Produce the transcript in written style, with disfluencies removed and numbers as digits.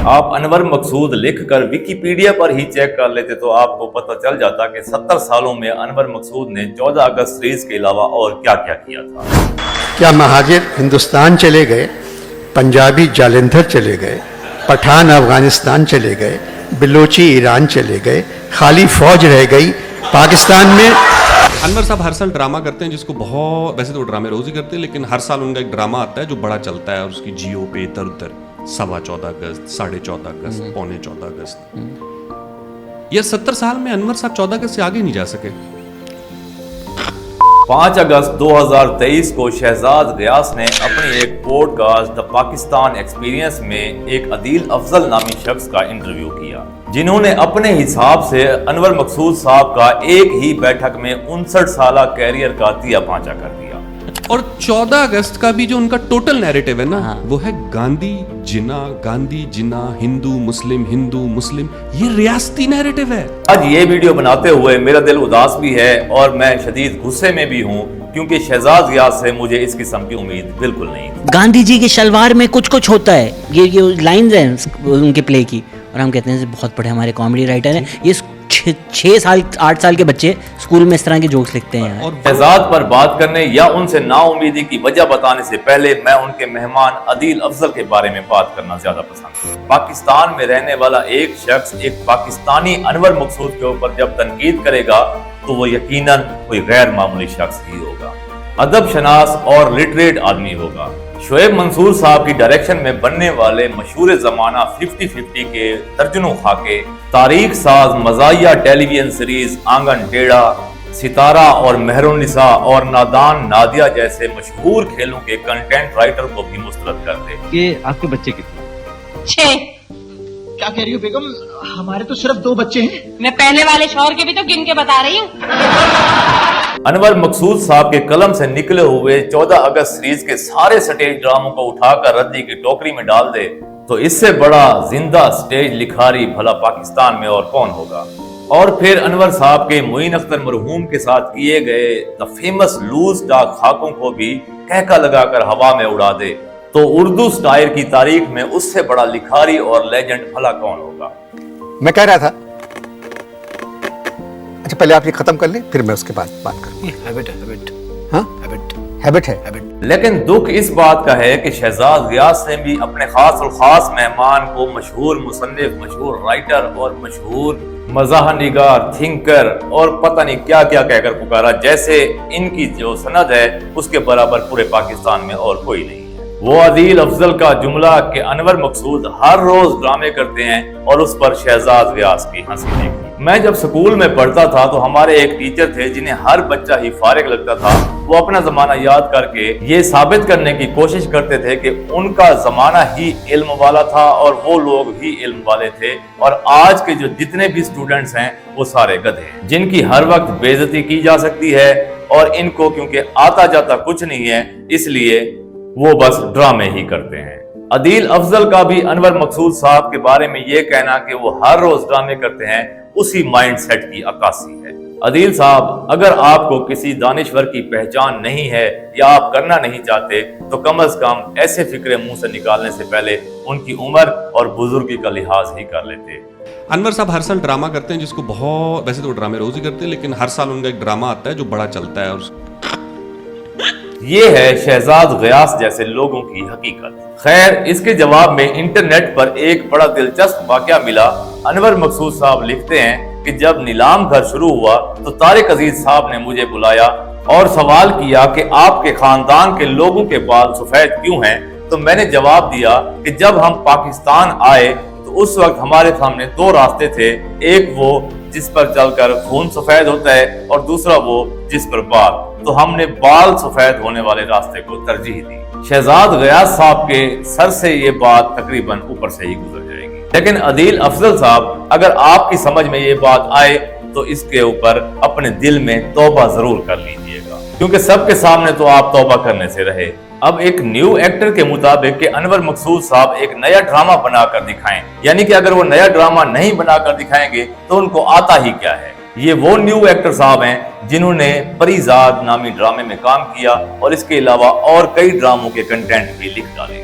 آپ انور مقصود لکھ کر ویکیپیڈیا پر ہی چیک کر لیتے تو آپ کو پتہ چل جاتا کہ 70 سالوں میں انور مقصود نے 14 اگست سیریز کے علاوہ اور کیا کیا کیا تھا۔ کیا مہاجر ہندوستان چلے گئے، پنجابی جالندھر چلے گئے، پٹھان افغانستان چلے گئے، بلوچی ایران چلے گئے، خالی فوج رہ گئی پاکستان میں۔ انور صاحب ہر سال ڈرامہ کرتے ہیں جس کو بہت، ویسے تو ڈرامے روز ہی کرتے ہیں لیکن ہر سال ان کا ایک ڈرامہ آتا ہے جو بڑا چلتا ہے اور اس کی جیو پہ ادھر ادھر 14.25 اگست، 14.5 اگست، 14.25 اگست۔ یہ 70 سال میں انور صاحب 14 اگست سے آگے نہیں جا سکے۔ 5 اگست 2023 کو شہزاد غیاث نے اپنی ایک پوڈ کاسٹ دا پاکستان ایکسپیرینس میں ایک عدیل افضل نامی شخص کا انٹرویو کیا، جنہوں نے اپنے حساب سے انور مقصود صاحب کا ایک ہی بیٹھک میں 59 سالہ کیریئر کا تیا پانچا کر دیا۔ اور 14 اگست کا بھی جو ان کا ٹوٹل نیریٹو ہے نا، وہ ہے گاندھی جنا ہندو مسلم، یہ ریاستی نیریٹو ہے۔ آج یہ ویڈیو بناتے ہوئے میرا دل اداس بھی ہے اور میں شدید غصے میں بھی ہوں، کیونکہ شہزاد غیاث سے مجھے اس قسم کی امید بالکل نہیں تھی۔ گاندھی جی کے شلوار میں کچھ ہوتا ہے، یہ لائنز ہیں ان کے پلے کی، اور ہم کہتے ہیں بہت بڑے ہمارے کامیڈی رائٹر ہیں، یہ 6 سال 8 سال کے بچے اسکول میں اس طرح کے جوکس لکھتے ہیں۔ اور شہزاد پر بات کرنے یا ان سے نا امیدی کی وجہ بتانے سے پہلے میں ان کے مہمان عدیل افضل کے بارے میں بات کرنا زیادہ پسند کرتا ہوں۔ پاکستان میں رہنے والا ایک شخص ایک پاکستانی انور مقصود کے اوپر جب تنقید کرے گا تو وہ یقیناً کوئی غیر معمولی شخص ہی ہوگا، ادب شناس اور لٹریٹ آدمی ہوگا۔ شعیب منصور صاحب کی ڈائریکشن میں بننے والے مشہور زمانہ 50-50 کے درجنوں خاکے، تاریخ ساز مزاحیہ ٹیلی ویژن سیریز آنگن ٹیڑھا، ستارہ اور مہر النساء اور نادان نادیہ جیسے مشہور کھیلوں کے کنٹینٹ رائٹر کو بھی مسترد کر دے۔ کہ آپ کے بچے کتنے؟ 6۔ کیا کہہ رہی ہو بیگم؟ ہمارے تو صرف 2 بچے ہیں۔ میں پہلے والے شوہر کے بھی تو گن کے بتا رہی ہوں۔ انور مقصود صاحب کے قلم سے نکلے ہوئے 14 اگست سیریز کے سارے سٹیج ڈراموں کو اٹھا کر ردی کی ٹوکری میں ڈال دے تو اس سے بڑا زندہ سٹیج لکھاری بھلا پاکستان میں اور کون ہوگا۔ اور پھر انور صاحب کے معین اختر مرحوم کے ساتھ کیے گئے دا فیمس لوز ڈاک خاکوں کو بھی کہکا لگا کر ہوا میں اڑا دے تو اردو سٹائل کی تاریخ میں اس سے بڑا لکھاری اور لیجنڈ بھلا کون ہوگا۔ میں کہہ رہا تھا، اچھا پہلے آپ یہ ختم کر لیں پھر میں اس کے بعد بات کروں۔ ہیبٹ ہے۔ لیکن دکھ اس بات کا ہے کہ شہزاد غیاث نے بھی اپنے خاص الخاص مہمان کو مشہور مصنف، مشہور رائٹر اور مشہور مزاح نگار، تھنکر اور پتہ نہیں کیا کیا کہہ کر پکارا، جیسے ان کی جو سند ہے اس کے برابر پورے پاکستان میں اور کوئی نہیں ہے۔ وہ عدیل افضل کا جملہ کہ انور مقصود ہر روز ڈرامے کرتے ہیں اور اس پر شہزاد غیاث کی ہنسی دیکھی۔ میں جب سکول میں پڑھتا تھا تو ہمارے ایک ٹیچر تھے جنہیں ہر بچہ ہی فارغ لگتا تھا، وہ اپنا زمانہ یاد کر کے یہ ثابت کرنے کی کوشش کرتے تھے کہ ان کا زمانہ ہی علم والا تھا اور وہ لوگ ہی علم والے تھے، اور آج کے جو جتنے بھی سٹوڈنٹس ہیں وہ سارے گدھے ہیں جن کی ہر وقت بے عزتی کی جا سکتی ہے، اور ان کو کیونکہ آتا جاتا کچھ نہیں ہے اس لیے وہ بس ڈرامے ہی کرتے ہیں۔ عدیل افضل کا بھی انور مقصود صاحب کے بارے میں یہ کہنا کہ وہ ہر روز ڈرامے کرتے ہیں اسی مائنڈ سیٹ کی عکاسی ہے۔ عدیل صاحب، اگر آپ کو کسی دانشور کی پہچان نہیں ہے یا آپ کرنا نہیں چاہتے تو کم از کم ایسے فکرے منہ سے نکالنے سے پہلے ان کی عمر اور بزرگی کا لحاظ ہی کر لیتے۔ انور صاحب ہر سال ڈرامہ کرتے ہیں جس کو بہت، ویسے تو ڈرامے روز ہی کرتے ہیں لیکن ہر سال ان کا ایک ڈرامہ آتا ہے جو بڑا چلتا ہے اور یہ ہے شہزاد غیاث جیسے لوگوں کی حقیقت۔ خیر، اس کے جواب میں انٹرنیٹ پر ایک بڑا دلچسپ واقعہ ملا۔ انور مقصود صاحب لکھتے ہیں کہ جب نیلام گھر شروع ہوا تو طارق عزیز صاحب نے مجھے بلایا اور سوال کیا کہ آپ کے خاندان کے لوگوں کے بال سفید کیوں ہیں، تو میں نے جواب دیا کہ جب ہم پاکستان آئے تو اس وقت ہمارے سامنے 2 راستے تھے، ایک وہ جس پر چل کر خون سفید ہوتا ہے اور دوسرا وہ جس پر بال، تو ہم نے بال سفید ہونے والے راستے کو ترجیح دی۔ شہزاد غیاث صاحب کے سر سے یہ بات تقریباً اوپر سے ہی گزر جائے گی، لیکن عدیل افضل صاحب، اگر آپ کی سمجھ میں یہ بات آئے تو اس کے اوپر اپنے دل میں توبہ ضرور کر لیجئے گا، کیونکہ سب کے سامنے تو آپ توبہ کرنے سے رہے۔ اب ایک نیو ایکٹر کے مطابق کہ انور مقصود صاحب ایک نیا ڈرامہ بنا کر دکھائیں، یعنی کہ اگر وہ نیا ڈرامہ نہیں بنا کر دکھائیں گے تو ان کو آتا ہی کیا ہے۔ یہ وہ نیو ایکٹر صاحب ہیں جنہوں نے پریزاد نامی ڈرامے میں کام کیا اور اس کے علاوہ اور کئی ڈراموں کے کنٹینٹ بھی لکھ ڈالے۔